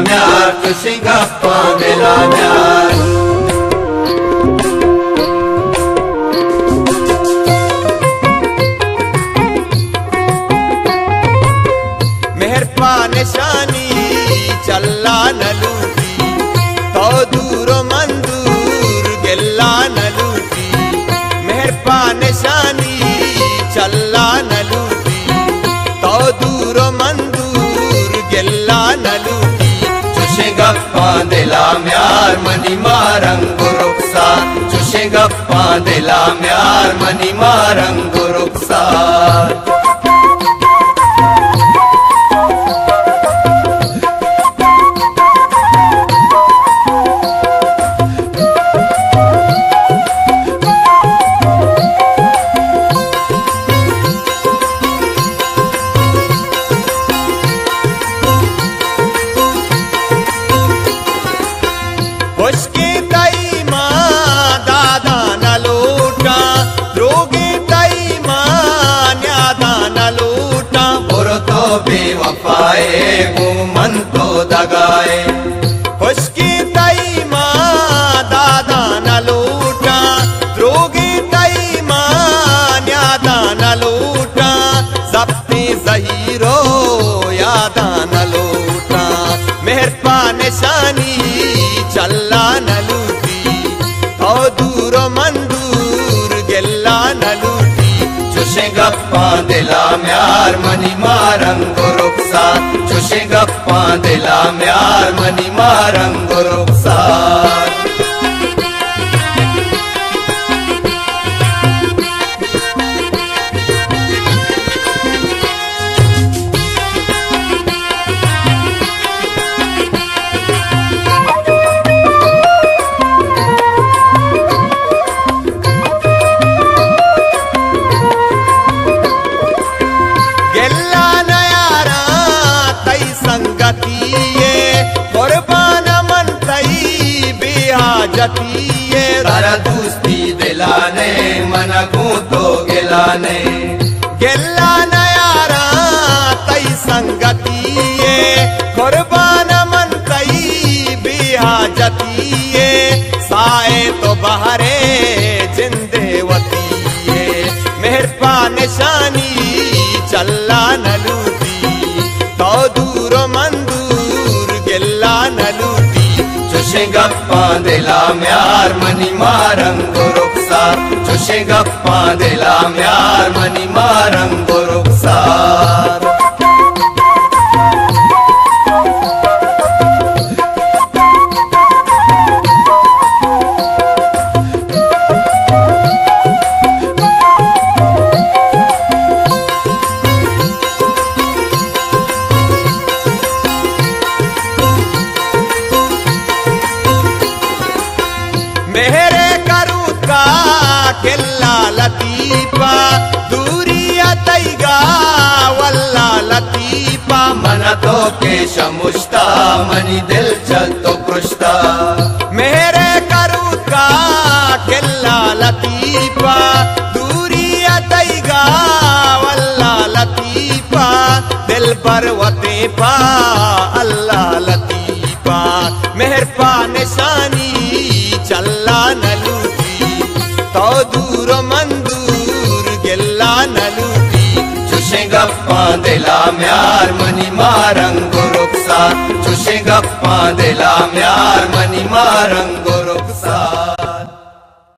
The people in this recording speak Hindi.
म्यार चुशी गप्पा दिला म्यार। मेहरपा निशानी चल्ला न लूटी तो दूर मंदूर गिल्ला न लूटी। मेहरपा निशानी चल्ला न लूटी तो दूर मंदूर गिल्ला न लूटी। चुशे गप्पा दिला म्यार मनी मारंग रुखसार। चुशे गप्पा दिला म्यार मनी मारंग रुखसार। खुशकी तई माँ दादा न लूटा रोगी तई माँ न्यादा न लूटा। बुर तो बेवफाए मन तो दगाए। खुशकी तई माँ दादा न लूटा रोगी तई माँ न्यादा न लूटा। जब्ती जहीरो यादा न लूटा। मेहरपा निशानी चल्ला न लूटी तो दूर मंदूर गिल्ला न लूटी। चुशे गप्पा दिला म्यार मनी मारंग रुखसार। चुशे गप्पा दिला म्यार मनी मारंग रुखसार। कुर्बान मन तई बेहाजती तारा दोस्ती दिलाने मन को तो गिलाने। गिल्ला नयारा तई संगती कुर्बान मन तई बेहाजती। साए तो बहरे जिंदेवती मेहरपा निशानी चल्ला न लूटी तो दूर मंदूर गिल्ला न लूटी। चुशे गप्पा दिला म्यार मनी मारंग रुखसार। चुशे गप्पा दिला म्यार मनी मारंग रुखसार। मेहरे करूँ का किल्ला लतीफा दूरी तैगा वल्ला लतीफा। मन तो केश मुश्ता मनी दिल चल तो पृष्ठा। मेहरे करूँ का किल्ला लतीफा दूरी तैगा वल्ला लतीफा। दिल पर वते पा अल्लाह लतीफा। मेहरपा निशानी चल्ला न लूटी तो दूर मंदूर गिल्ला न लूटी। चुशे गप्पा दिला म्यार मनी मारंग रुखसार। चुशे गप्पा दिला म्यार मनी मारंग रुखसार।